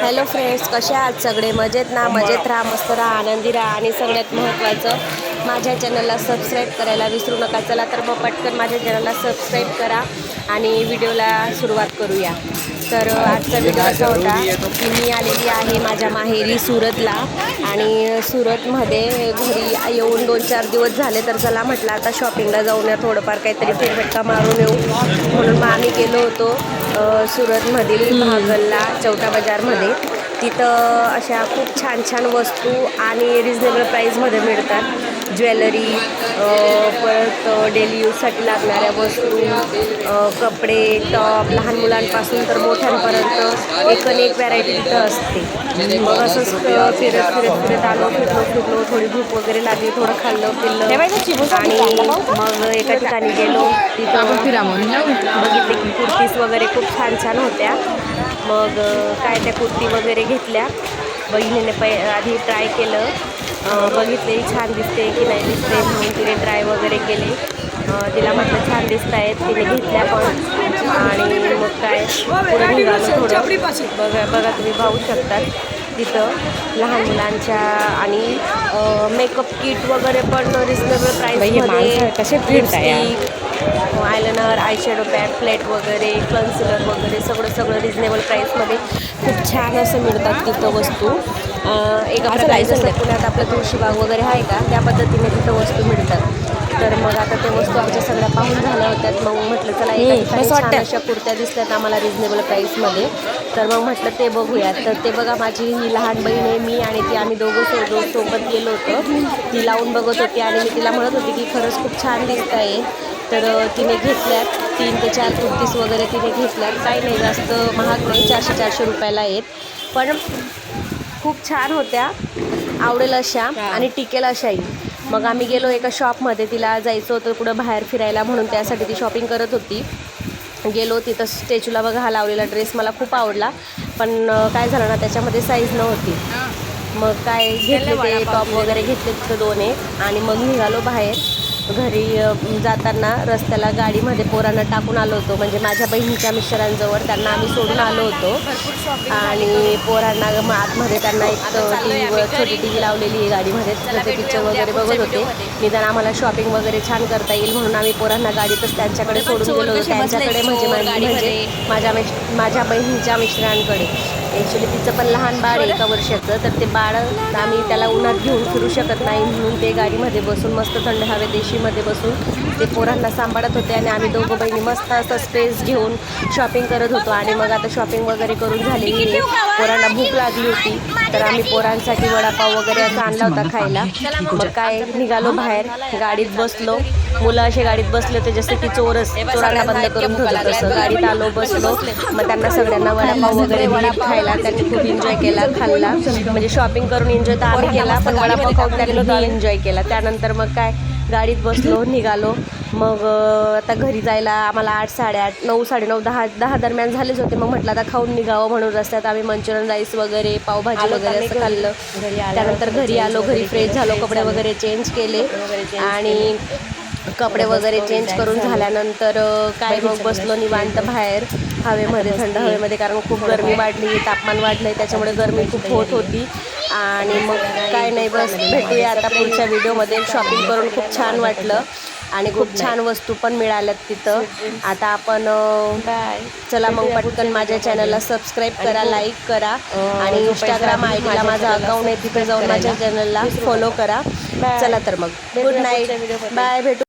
Hello friends, कसे आहात सगळे? मजेत ना? मजेत राहा, मस्त राहा, आनंदी राहा आणि सगळ्यात महत्त्वाचं माझ्या चॅनलला सबस्क्राईब करायला विसरू नका. चला तर मग पटकन माझ्या चॅनलला सबस्क्राईब करा आणि व्हिडिओला सुरुवात करूया. तर आजचा व्हिडिओ असा होता की मी आलेली आहे माझ्या माहेरी सुरतला आणि सुरतमध्ये घरी येऊन 2-4 दिवस झाले. तर चला म्हटलं आता शॉपिंगला जाऊन या, थोडंफार काहीतरी फेरफटका मारून येऊ म्हणून मग आम्ही गेलो होतो सुरतमधील भागलला चौटा बाजारमध्ये. तिथं अशा खूप छान छान वस्तू आणि रिजनेबल प्राईजमध्ये मिळतात. ज्वेलरी, परत डेली यूजसाठी लागणाऱ्या वस्तू, कपडे, टॉप, लहान मुलांपासून तर मोठ्यांपर्यंत एकन एक व्हॅरायटी तिथं असते. मग असंच फिरत आलो, फिरलो, थोडी भूक वगैरे लागली, थोडं खाल्लं पिल्लं आणि मग एका ठिकाणी गेलो. तिथं बघितले की कुर्तीज वगैरे खूप छान छान होत्या. मग काय त्या कुर्ती वगैरे घेतल्या. बहिणीने आधी ट्राय केलं, बघितले छान दिसते की नाही दिसते म्हणून तिने ट्राय वगैरे केले. तिला म्हटलं छान दिसत आहेत, तिने घेतल्या पण. आणि मग काय पुढे निघालो थोडं. बघा तुम्ही पाहू शकतात तिथं लहान मुलांच्या आणि मेकअप किट वगैरे पण रिजनेबल प्राईसमध्ये. कसे आयलाइनर, आयशॅडो पॅड, प्लेट वगैरे, कन्सिलर वगैरे सगळं रिजनेबल प्राईसमध्ये खूप छान असं मिळतात तिथं वस्तू. एका प्रकारे जसं पुण्यात आपलं तुळशीबाग वगैरे आहे का, त्या पद्धतीने तिथं वस्तू मिळतात. तर मग आता ते वस्तू आमच्या सगळ्या पाहून झाल्या होत्यात. मग म्हटलं चला एका ठिकाणी छान अशा कुर्त्या दिसल्यात आम्हाला रिजनेबल प्राईसमध्ये, तर मग म्हटलं ते बघूयात. तर ते बघा, माझी ही लहान बहीण आहे, मी आणि ती आम्ही दोघं सोबत गेलो होतो. ती लावून बघत होती आणि मी तिला म्हणत होती की खरंच खूप छान दिसत आहे. तर तिने घेतल्यात 3 ते 4 कुर्तीस वगैरे तिने घेतल्यात. काही नाही, जास्त महाग नाही, 400-400 रुपयाला आहेत, पण खूप छान होत्या, आवडेल अशा आणि टिकेल अशाही. मग आम्ही गेलो एका शॉपमध्ये, तिला जायचं होतं कुठं बाहेर फिरायला म्हणून, त्यासाठी ती शॉपिंग करत होती. गेलो तिथं स्टॅच्यूला बघा, हा लावलेला ड्रेस मला खूप आवडला, पण काय झालं ना त्याच्यामध्ये साईज नव्हती. मग काय घेतले ते टॉप वगैरे घेतले तिथं 2 एक आणि मग निघालो बाहेर. घरी जाताना रस्त्याला गाडीमध्ये पोरांना टाकून आलो होतो, म्हणजे माझ्या बहिणीच्या मिस्टरांजवळ त्यांना आम्ही सोडून आलो होतो. आणि पोरांना मग आतमध्ये त्यांना एक छोटी टी व्ही लावलेली आहे गाडीमध्ये, तर ते पिक्चर वगैरे बघत होते. निदान आम्हाला शॉपिंग वगैरे छान करता येईल म्हणून आम्ही पोरांना गाडीतच त्यांच्याकडे सोडून गेलो होतो. त्यांच्याकडे म्हणजे माझ्या बहिणीच्या मिस्टरांकडे. ॲक्च्युली तिचं पण लहान बाळ आहे 1 वर्षाचं, तर ते बाळ आम्ही त्याला उन्हात घेऊन फिरू शकत नाही म्हणून ते गाडीमध्ये बसून मस्त थंड हवेत देशीमध्ये बसून ते पोरांना सांभाळत होते आणि आम्ही दोघं बहिणी मस्त असं स्पेस घेऊन शॉपिंग करत होतो. आणि मग आता शॉपिंग वगैरे करून झालेली आहे, पोरांना भूक लागली होती, तर आम्ही पोरांसाठी वडापाव वगैरे असं आणला होता खायला. मग काय निघालो बाहेर, गाडीत बसलो. मुलं असे गाडीत बसले होते जसे की चोरांना बंद करून ठेवतात तसं. गाडीत आलो, बसलो. मग त्यांना सगळ्यांना वडापाव वगैरे खायला त्यांनी खूप एन्जॉय केला, खाल्ला. म्हणजे शॉपिंग करून एन्जॉय तर आम्ही केला, पण वडापाव खाऊन त्यांनी एन्जॉय केला. त्यानंतर मग काय गाडीत बसलो, निघालो. मग आता घरी जायला आम्हाला 8, 8:30, 9, 9:30, 10 दरम्यान झालेच होते. मग म्हटलं आता खाऊन निघावं म्हणून रस्त्यात आम्ही मंचुरियन राईस वगैरे, पावभाजी वगैरे असं खाल्लं. त्यानंतर घरी आलो, घरी फ्रेश झालो, कपडे वगैरे चेंज केले आणि कपडे वगैरे चेंज करून झाल्यानंतर काय मग बसलो निवांत बाहेर हवेमध्ये, थंड हवेमध्ये, कारण खूप गरमी वाढली, तापमान वाढलं आहे, त्याच्यामुळे गरमी खूप होत होती. आणि मग काय नाही, बस भेटूया आता पुढच्या व्हिडिओमध्ये. शॉपिंग करून खूप छान वाटलं आणि खूप छान वस्तू पण मिळाल्यात तिथं. आता आपण चला मग पटकन माझ्या चॅनलला सबस्क्राईब करा, लाईक करा आणि इंस्टाग्राम आयडीला माझा अकाउंट आहे, तिथे जाऊन माझ्या चॅनलला फॉलो करा. चला तर मग गुड नाईट, बाय, भेटू.